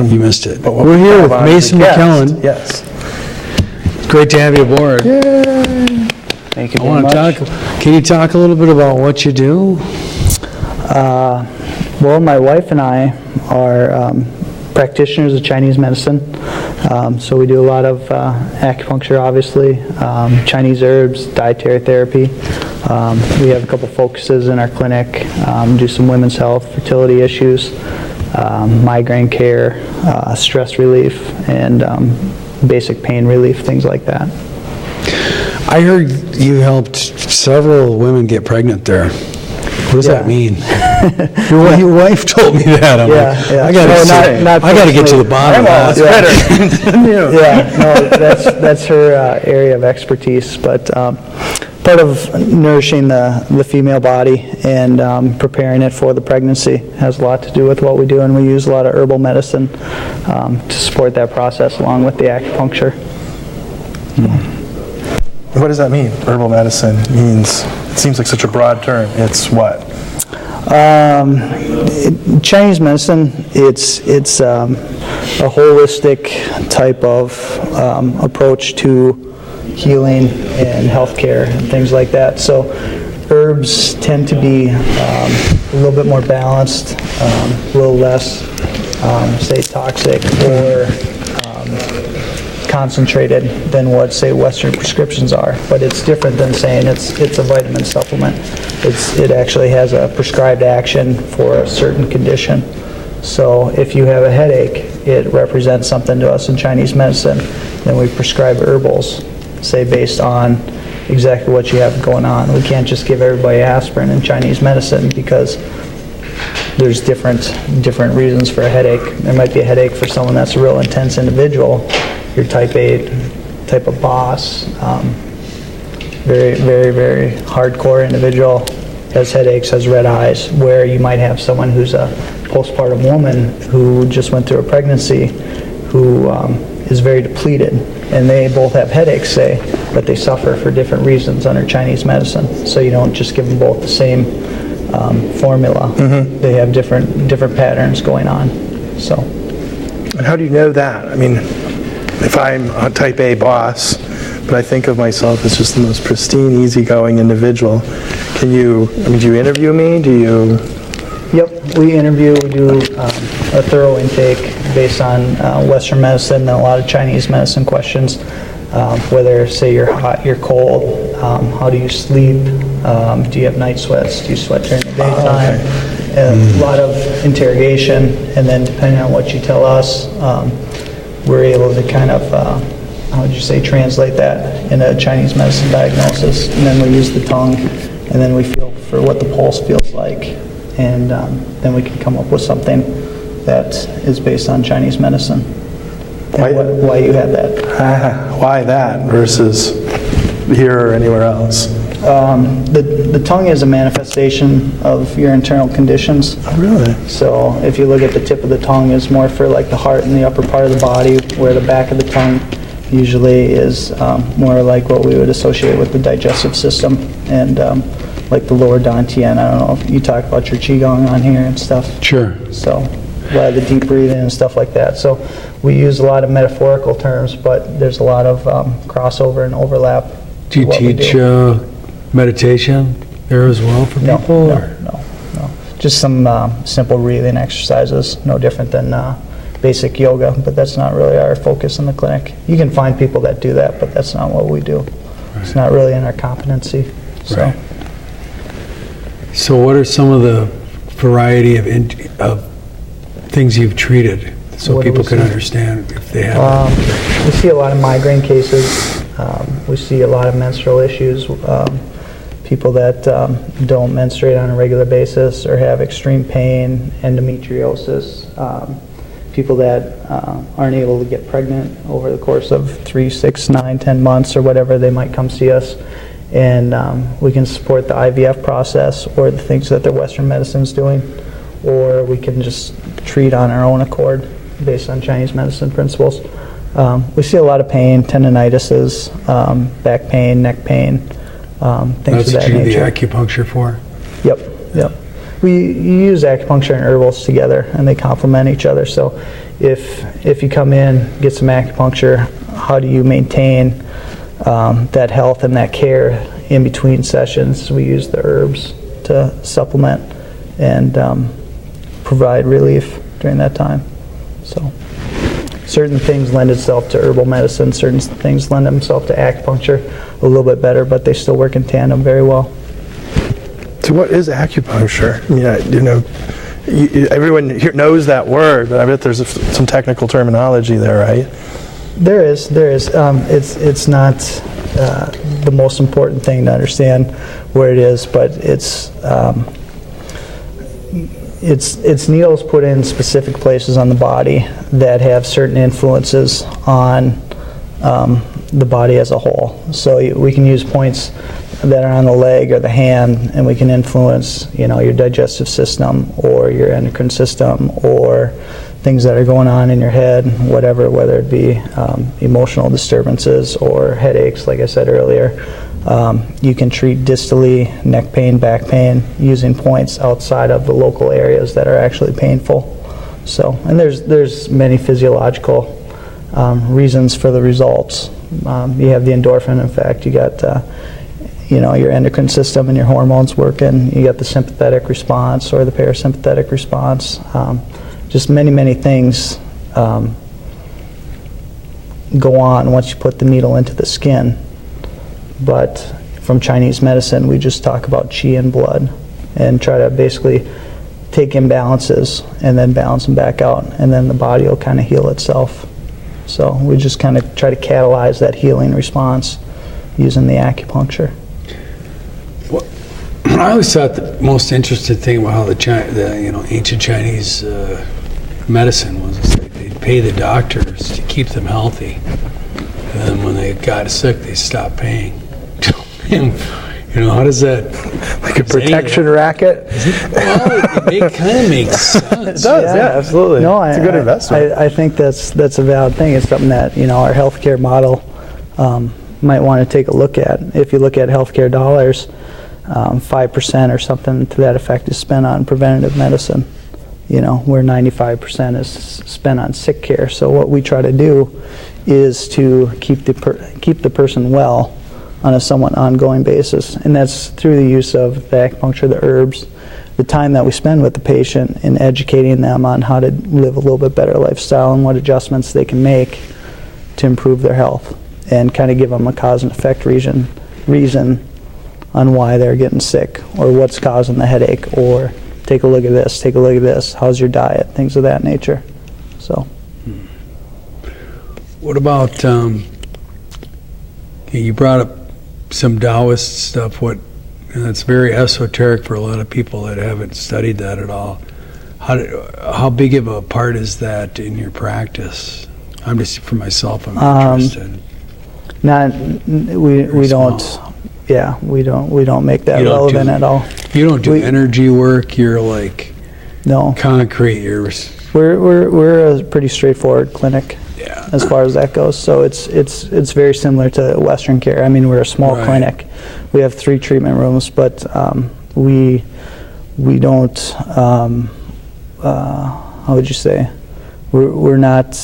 You missed it. But We're here with on Mason the guest. McClellan. Yes. Great to have you aboard. Thank you I very want much. to talk. Can you talk a little bit about what you do? Well, my wife and I are practitioners of Chinese medicine. So we do a lot of acupuncture, obviously, Chinese herbs, dietary therapy. We have a couple focuses in our clinic, do some women's health, fertility issues, migraine care, stress relief, and basic pain relief, things like that. I heard you helped several women get pregnant there. What does that mean? Your wife told me that. I'm like, I got to get to the bottom of that. That's her area of expertise. But part of nourishing the female body and preparing it for the pregnancy has a lot to do with what we do, and we use a lot of herbal medicine to support that process along with the acupuncture. What does that mean? Herbal medicine means, it seems like such a broad term. It's what? Chinese medicine, it's a holistic type of approach to healing and healthcare and things like that. So herbs tend to be a little bit more balanced, a little less, say, toxic or concentrated than what, say, Western prescriptions are. But it's different than saying it's a vitamin supplement. It actually has a prescribed action for a certain condition. So if you have a headache, it represents something to us in Chinese medicine. Then we prescribe herbals, say, based on exactly what you have going on. We can't just give everybody aspirin in Chinese medicine because there's different reasons for a headache. There might be a headache for someone that's a real intense individual. Your type A type of boss, very, very, very hardcore individual, has headaches, has red eyes, where you might have someone who's a postpartum woman who just went through a pregnancy who is very depleted, and they both have headaches, say, but they suffer for different reasons under Chinese medicine. So you don't just give them both the same formula. They have different patterns going on. So. And how do you know that? I mean, if I'm a type A boss, but I think of myself as just the most pristine, easygoing individual, do you interview me? Do you? Yep, we interview, we do a thorough intake based on Western medicine and a lot of Chinese medicine questions, whether, say, you're hot, you're cold, how do you sleep, do you have night sweats, do you sweat during the daytime, a lot of interrogation, and then depending on what you tell us, we're able to kind of, how would you say, translate that in a Chinese medicine diagnosis. And then we use the tongue, and then we feel for what the pulse feels like. And then we can come up with something that is based on Chinese medicine. And why you have that. Why that versus here or anywhere else? The tongue is a manifestation of your internal conditions. Oh, really? So if you look at the tip of the tongue, is more for like the heart and the upper part of the body, where the back of the tongue usually is more like what we would associate with the digestive system, and like the lower dantian. I don't know if you talk about your qigong on here and stuff. Sure. So a lot of the deep breathing and stuff like that. So we use a lot of metaphorical terms, but there's a lot of crossover and overlap. Do you teach meditation there as well for people? No. Just some simple breathing exercises, no different than basic yoga, but that's not really our focus in the clinic. You can find people that do that, but that's not what we do. Right. It's not really in our competency. So. Right. So what are some of the variety of things you've treated so What people can understand if they have we see a lot of migraine cases. We see a lot of menstrual issues. People that don't menstruate on a regular basis or have extreme pain, endometriosis, people that aren't able to get pregnant over the course of 3, 6, 9, 10 months or whatever, they might come see us. And we can support the IVF process or the things that their Western medicine's doing, or we can just treat on our own accord based on Chinese medicine principles. We see a lot of pain, tendinitises, back pain, neck pain, things of that nature. That's what you do the acupuncture for? Yep. you use acupuncture and herbals together, and they complement each other. So if you come in, get some acupuncture, how do you maintain that health and that care in between sessions? We use the herbs to supplement and provide relief during that time. So certain things lend itself to herbal medicine, certain things lend themselves to acupuncture a little bit better, but they still work in tandem very well. So what is acupuncture? Everyone here knows that word, but I bet there's some technical terminology there, right? There is. It's not the most important thing to understand where it is, but it's needles put in specific places on the body that have certain influences on the body as a whole. So we can use points that are on the leg or the hand, and we can influence, your digestive system or your endocrine system or things that are going on in your head, whether it be emotional disturbances or headaches, like I said earlier. You can treat distally, neck pain, back pain, using points outside of the local areas that are actually painful. So, and there's many physiological reasons for the results. You have the endorphin effect. You got your endocrine system and your hormones working. You got the sympathetic response or the parasympathetic response. Just many things go on once you put the needle into the skin. But from Chinese medicine, we just talk about qi and blood and try to basically take imbalances and then balance them back out, and then the body will kind of heal itself. So we just kind of try to catalyze that healing response using the acupuncture. Well, I always thought the most interesting thing about how the ancient Chinese medicine was they'd pay the doctors to keep them healthy, and then when they got sick, they stopped paying. How does that... Like a protection racket? Well, it kind of makes sense. It does, yeah, absolutely. No, it's a good investment. I think that's a valid thing. It's something that, our healthcare model might want to take a look at. If you look at healthcare dollars, 5% or something to that effect is spent on preventative medicine, where 95% is spent on sick care. So what we try to do is to keep the person well on a somewhat ongoing basis, and that's through the use of the acupuncture, the herbs, the time that we spend with the patient in educating them on how to live a little bit better lifestyle and what adjustments they can make to improve their health, and kind of give them a cause and effect reason on why they're getting sick or what's causing the headache, or take a look at this, how's your diet, things of that nature. So what about you brought up some Taoist stuff, and it's very esoteric for a lot of people that haven't studied that at all. How big of a part is that in your practice? I'm just, for myself, I'm interested. We don't make that relevant at all. You don't do energy work. You're like concrete. We're a pretty straightforward clinic. Yeah. As far as that goes, so it's very similar to Western care. I mean, we're a small clinic. We have 3 treatment rooms, but we don't. How would you say? We're not.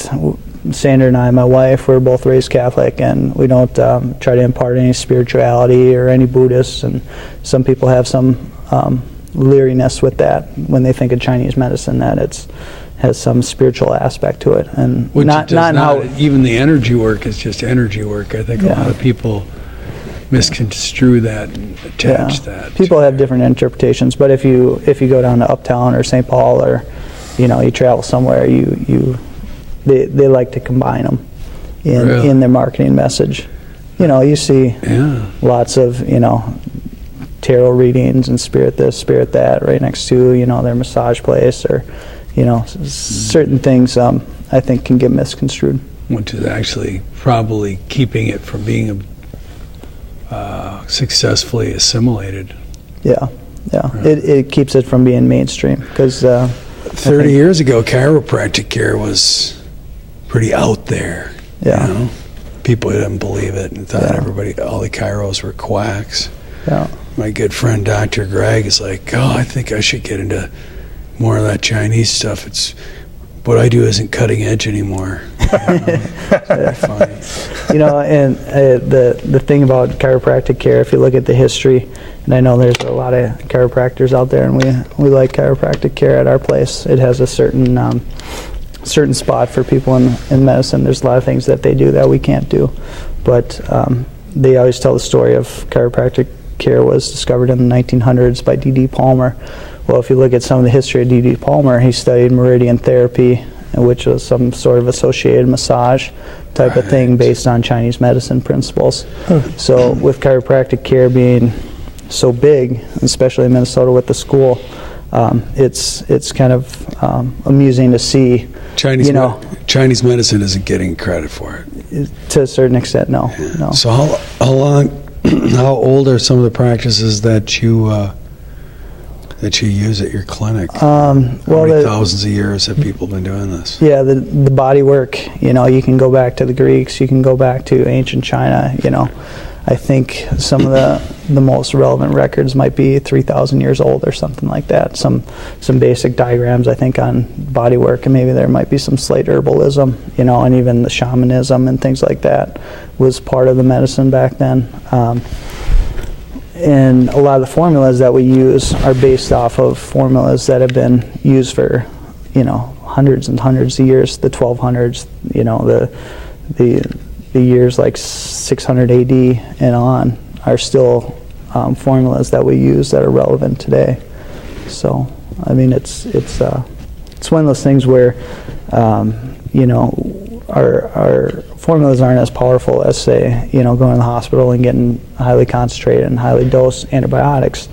Sandra and I, my wife, we're both raised Catholic, and we don't try to impart any spirituality or any Buddhists. And some people have some leeriness with that when they think of Chinese medicine, that has some spiritual aspect to it, and even the energy work is just energy work. I think a lot of people misconstrue that and attach that. People have different interpretations, but if you go down to Uptown or St. Paul, or you travel somewhere, they like to combine them in their marketing message. You see lots of tarot readings and spirit this, spirit that right next to their massage place, or certain things I think can get misconstrued. Which is actually probably keeping it from being successfully assimilated. Yeah. It keeps it from being mainstream, because 30 years ago, chiropractic care was pretty out there. Yeah. People didn't believe it and thought all the chiros were quacks. Yeah. My good friend Dr. Greg is like, oh, I think I should get into more of that Chinese stuff. It's what I do isn't cutting edge anymore. Funny. You know, and the thing about chiropractic care, if you look at the history, and I know there's a lot of chiropractors out there, and we like chiropractic care at our place. It has a certain spot for people in medicine. There's a lot of things that they do that we can't do, but they always tell the story of chiropractic care was discovered in the 1900s by D.D. Palmer. Well, if you look at some of the history of D.D. Palmer, he studied meridian therapy, which was some sort of associated massage type of thing based on Chinese medicine principles. So with chiropractic care being so big, especially in Minnesota with the school, it's kind of amusing to see. Chinese medicine isn't getting credit for it. To a certain extent, no. No. So how old are some of the practices that you use at your clinic? How many thousands of years have people been doing this? Yeah, the body work, you can go back to the Greeks, you can go back to ancient China, I think some of the most relevant records might be 3,000 years old or something like that. Some basic diagrams, I think, on body work, and maybe there might be some slight herbalism, and even the shamanism and things like that was part of the medicine back then. And a lot of the formulas that we use are based off of formulas that have been used for, hundreds and hundreds of years, the 1200s, the years like 600 AD and on are still formulas that we use that are relevant today. So, I mean, it's one of those things where, our formulas aren't as powerful as, say, going to the hospital and getting highly concentrated and highly dosed antibiotics.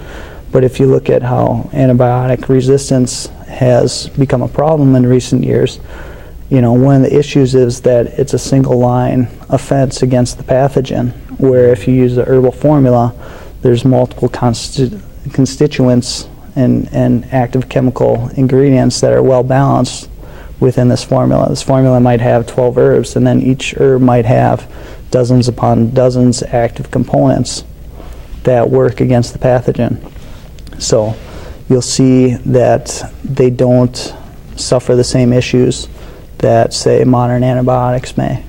But if you look at how antibiotic resistance has become a problem in recent years, one of the issues is that it's a single line offense against the pathogen, where if you use the herbal formula, there's multiple constituents and active chemical ingredients that are well balanced within this formula. This formula might have 12 herbs, and then each herb might have dozens upon dozens active components that work against the pathogen. So you'll see that they don't suffer the same issues that, say, modern antibiotics may.